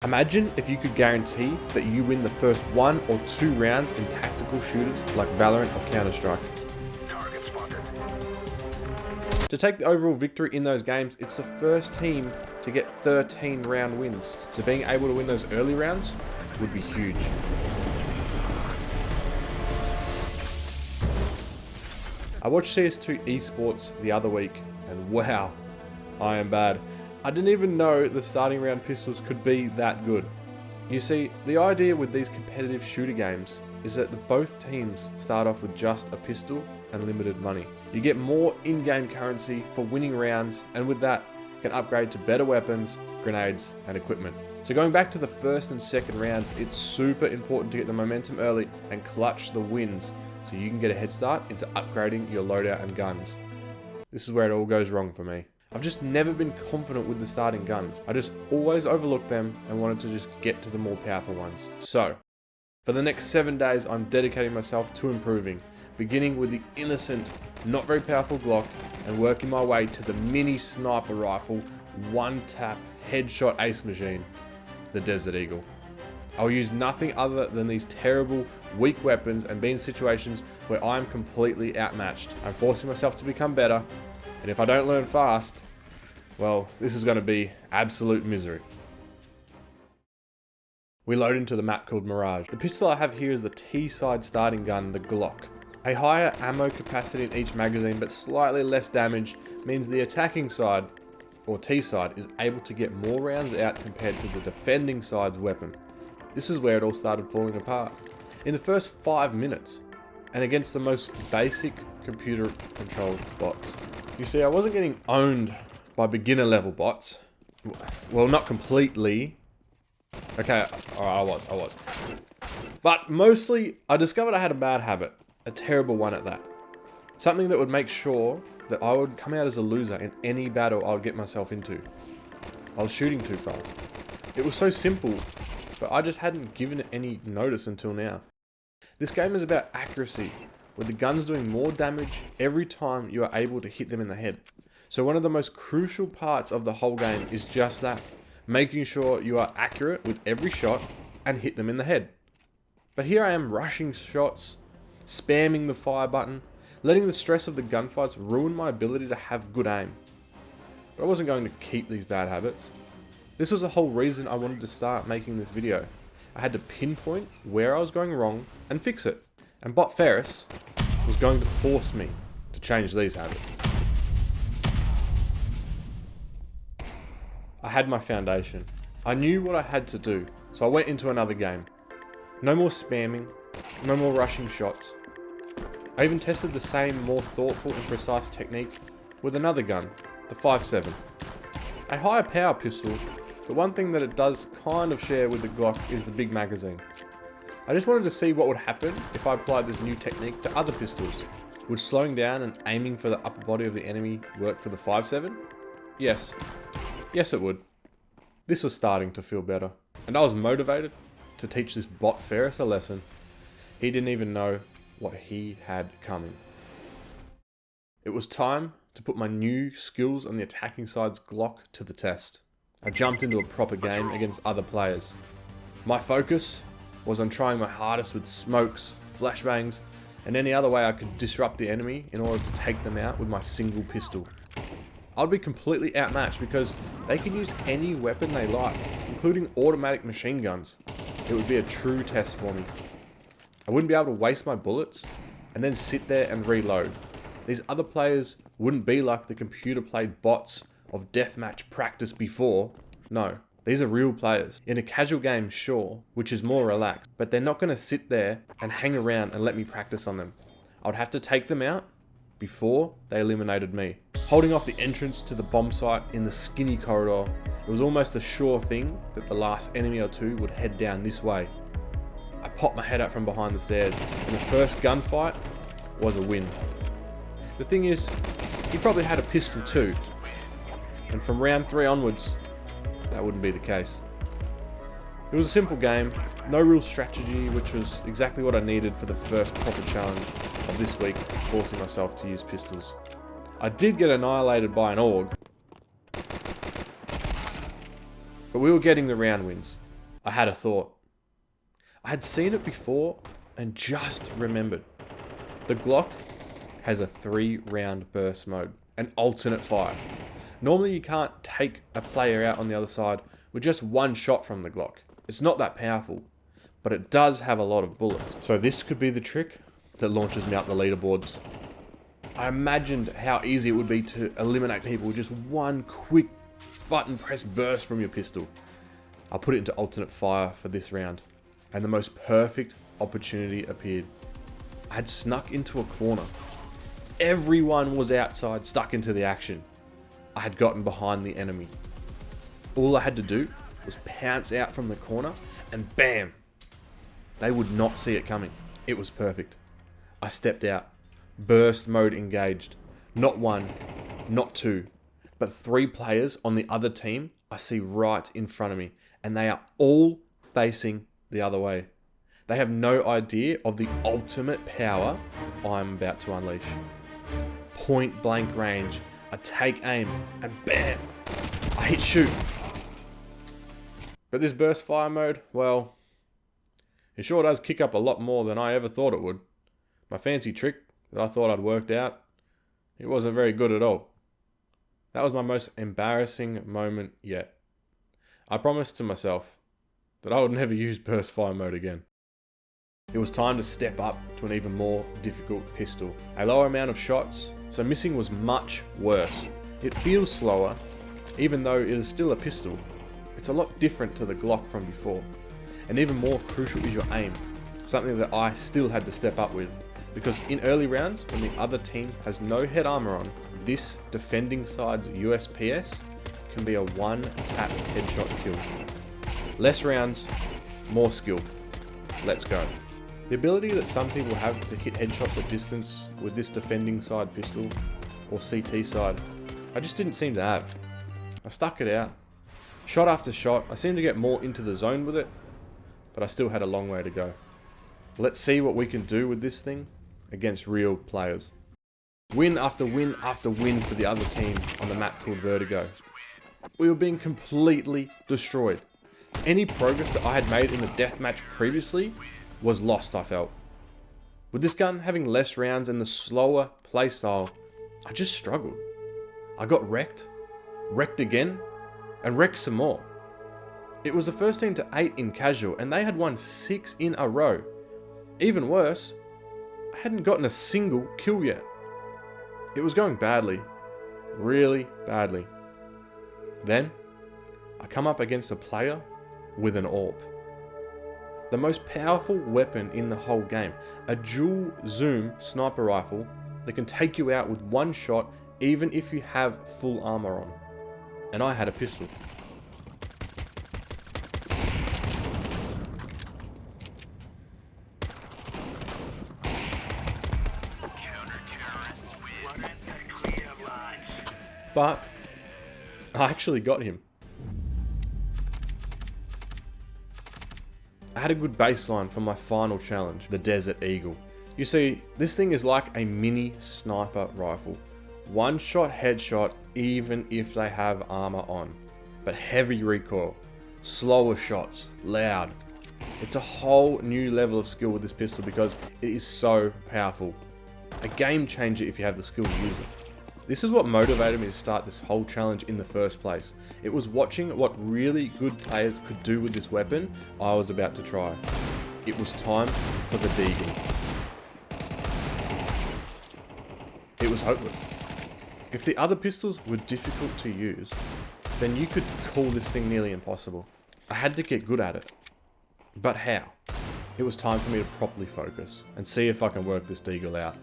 Imagine if you could guarantee that you win the first 1 or 2 rounds in tactical shooters like Valorant or Counter-Strike. Target spotted. To take the overall victory in those games, it's the first team to get 13 round wins. So being able to win those early rounds would be huge. I watched CS2 esports the other week and wow, I am bad. I didn't even know the starting round pistols could be that good. You see, the idea with these competitive shooter games is that both teams start off with just a pistol and limited money. You get more in-game currency for winning rounds, and with that, you can upgrade to better weapons, grenades, and equipment. So going back to the first and second rounds, it's super important to get the momentum early and clutch the wins so you can get a head start into upgrading your loadout and guns. This is where it all goes wrong for me. I've just never been confident with the starting guns. I just always overlooked them and wanted to just get to the more powerful ones. So, for the next 7 days, I'm dedicating myself to improving, beginning with the innocent, not very powerful Glock and working my way to the mini sniper rifle, one-tap headshot ace machine, the Desert Eagle. I'll use nothing other than these terrible, weak weapons and be in situations where I'm completely outmatched. I'm forcing myself to become better, and if I don't learn fast, well, this is going to be absolute misery. We load into the map called Mirage. The pistol I have here is the T-side starting gun, the Glock. A higher ammo capacity in each magazine but slightly less damage means the attacking side, or T-side, is able to get more rounds out compared to the defending side's weapon. This is where it all started falling apart. In the first 5 minutes, and against the most basic computer-controlled bots. You see, I wasn't getting owned by beginner-level bots. Well, not completely. Okay, I was. But mostly, I discovered I had a bad habit. A terrible one at that. Something that would make sure that I would come out as a loser in any battle I would get myself into. I was shooting too fast. It was so simple, but I just hadn't given it any notice until now. This game is about accuracy, with the guns doing more damage every time you are able to hit them in the head. So one of the most crucial parts of the whole game is just that, making sure you are accurate with every shot and hit them in the head. But here I am rushing shots, spamming the fire button, letting the stress of the gunfights ruin my ability to have good aim. But I wasn't going to keep these bad habits. This was the whole reason I wanted to start making this video. I had to pinpoint where I was going wrong and fix it. And Bot Ferris was going to force me to change these habits. I had my foundation. I knew what I had to do, so I went into another game. No more spamming, no more rushing shots. I even tested the same more thoughtful and precise technique with another gun, the 5.7. A higher power pistol, but one thing that it does kind of share with the Glock is the big magazine. I just wanted to see what would happen if I applied this new technique to other pistols. Would slowing down and aiming for the upper body of the enemy work for the 5.7? Yes. Yes it would. This was starting to feel better. And I was motivated to teach this Bot Ferris a lesson. He didn't even know what he had coming. It was time to put my new skills on the attacking side's Glock to the test. I jumped into a proper game against other players. My focus was on trying my hardest with smokes, flashbangs, and any other way I could disrupt the enemy in order to take them out with my single pistol. I'd be completely outmatched because they can use any weapon they like, including automatic machine guns. It would be a true test for me. I wouldn't be able to waste my bullets and then sit there and reload. These other players wouldn't be like the computer-played bots of deathmatch practice before. No. These are real players. In a casual game, sure, which is more relaxed, but they're not going to sit there and hang around and let me practice on them. I would have to take them out before they eliminated me. Holding off the entrance to the bomb site in the skinny corridor, it was almost a sure thing that the last enemy or two would head down this way. I popped my head out from behind the stairs, and the first gunfight was a win. The thing is, he probably had a pistol too, and from round 3 onwards, that wouldn't be the case. It was a simple game, no real strategy, which was exactly what I needed for the first proper challenge of this week, forcing myself to use pistols. I did get annihilated by an AUG, but we were getting the round wins. I had a thought. I had seen it before and just remembered. The Glock has a 3-round burst mode, an alternate fire. Normally you can't take a player out on the other side with just one shot from the Glock. It's not that powerful, but it does have a lot of bullets. So this could be the trick that launches me up the leaderboards. I imagined how easy it would be to eliminate people with just one quick button press burst from your pistol. I put it into alternate fire for this round, and the most perfect opportunity appeared. I had snuck into a corner. Everyone was outside, stuck into the action. I had gotten behind the enemy. All I had to do was pounce out from the corner, and bam! They would not see it coming. It was perfect. I stepped out. Burst mode engaged. Not one, not two, but 3 players on the other team I see right in front of me, and they are all facing the other way. They have no idea of the ultimate power I'm about to unleash. Point blank range. I take aim, and bam! I hit shoot. But this burst fire mode, well, it sure does kick up a lot more than I ever thought it would. My fancy trick that I thought I'd worked out, it wasn't very good at all. That was my most embarrassing moment yet. I promised to myself that I would never use burst fire mode again. It was time to step up to an even more difficult pistol. A lower amount of shots, so missing was much worse. It feels slower, even though it is still a pistol. It's a lot different to the Glock from before. And even more crucial is your aim, something that I still had to step up with. Because in early rounds, when the other team has no head armor on, this defending side's USPS can be a one-tap headshot kill. Less rounds, more skill. Let's go. The ability that some people have to hit headshots at distance with this defending side pistol, or CT side, I just didn't seem to have. I stuck it out. Shot after shot, I seemed to get more into the zone with it, but I still had a long way to go. Let's see what we can do with this thing against real players. Win after win after win for the other team on the map called Vertigo. We were being completely destroyed. Any progress that I had made in the deathmatch previously was lost, I felt. With this gun having less rounds and the slower playstyle, I just struggled. I got wrecked again, and wrecked some more. It was a 13-8 in casual, and they had won 6 in a row. Even worse, I hadn't gotten a single kill yet. It was going badly, really badly. Then, I come up against a player with an AWP. The most powerful weapon in the whole game. A dual zoom sniper rifle that can take you out with one shot even if you have full armor on. And I had a pistol. But I actually got him. I had a good baseline for my final challenge, the Desert Eagle. You see, this thing is like a mini sniper rifle. One shot headshot even if they have armor on. But heavy recoil, slower shots, loud. It's a whole new level of skill with this pistol because it is so powerful. A game changer if you have the skill to use it. This is what motivated me to start this whole challenge in the first place. It was watching what really good players could do with this weapon I was about to try. It was time for the Deagle. It was hopeless. If the other pistols were difficult to use, then you could call this thing nearly impossible. I had to get good at it. But how? It was time for me to properly focus and see if I can work this Deagle out.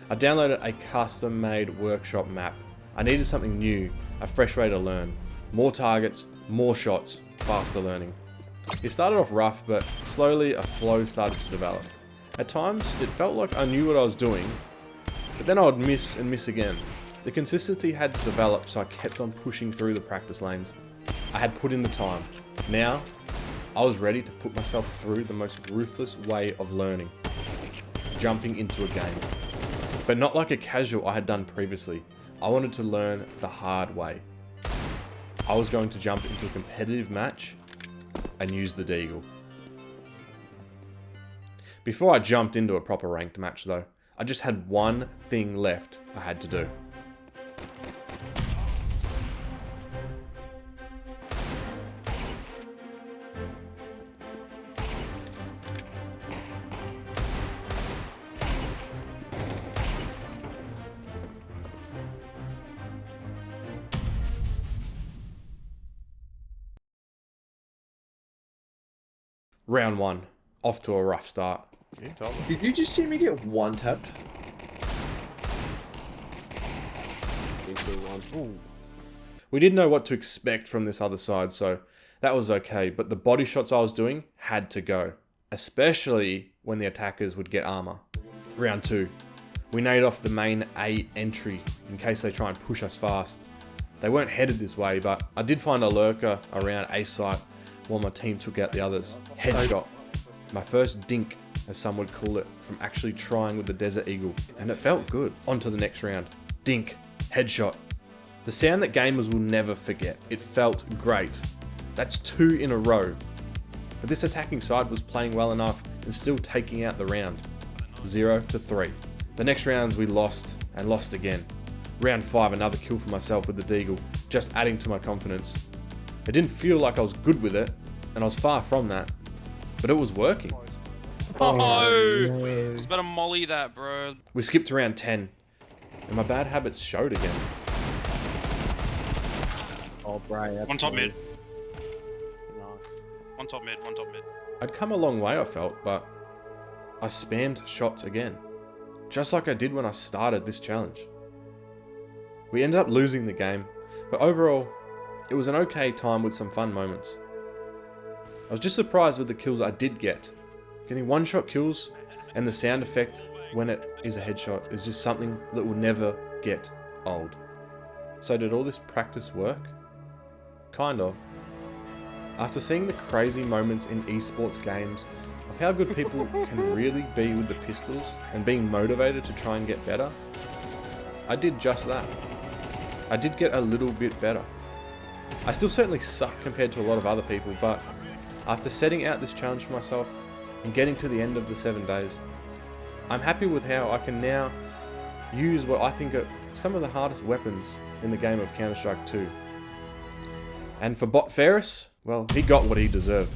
I downloaded a custom-made workshop map. I needed something new, a fresh way to learn. More targets, more shots, faster learning. It started off rough, but slowly a flow started to develop. At times, it felt like I knew what I was doing, but then I would miss and miss again. The consistency had to develop, so I kept on pushing through the practice lanes. I had put in the time. Now, I was ready to put myself through the most ruthless way of learning. Jumping into a game. But not like a casual I had done previously. I wanted to learn the hard way. I was going to jump into a competitive match and use the deagle. Before I jumped into a proper ranked match though, I just had one thing left I had to do. Round 1, off to a rough start. Did you just see me get one tapped? We didn't know what to expect from this other side, so that was okay, but the body shots I was doing had to go, especially when the attackers would get armor. Round 2, we nade off the main A entry in case they try and push us fast. They weren't headed this way, but I did find a lurker around A site while my team took out the others. Headshot. My first dink, as some would call it, from actually trying with the Desert Eagle, and it felt good. On to the next round. Dink. Headshot. The sound that gamers will never forget. It felt great. That's 2 in a row. But this attacking side was playing well enough and still taking out the round. 0-3. The next rounds we lost, and lost again. Round 5, another kill for myself with the deagle, just adding to my confidence. It didn't feel like I was good with it, and I was far from that, but it was working. Oh, I was about to molly that, bro. We skipped to round 10, and my bad habits showed again. Oh, Brian. One top mid. Nice. One top mid, one top mid. I'd come a long way, I felt, but I spammed shots again, just like I did when I started this challenge. We ended up losing the game, but overall, it was an okay time with some fun moments. I was just surprised with the kills I did get. Getting one-shot kills and the sound effect when it is a headshot is just something that will never get old. So did all this practice work? Kind of. After seeing the crazy moments in esports games of how good people can really be with the pistols and being motivated to try and get better, I did just that. I did get a little bit better. I still certainly suck compared to a lot of other people, but after setting out this challenge for myself and getting to the end of the 7 days, I'm happy with how I can now use what I think are some of the hardest weapons in the game of Counter-Strike 2. And for Bot Ferris, well, he got what he deserved.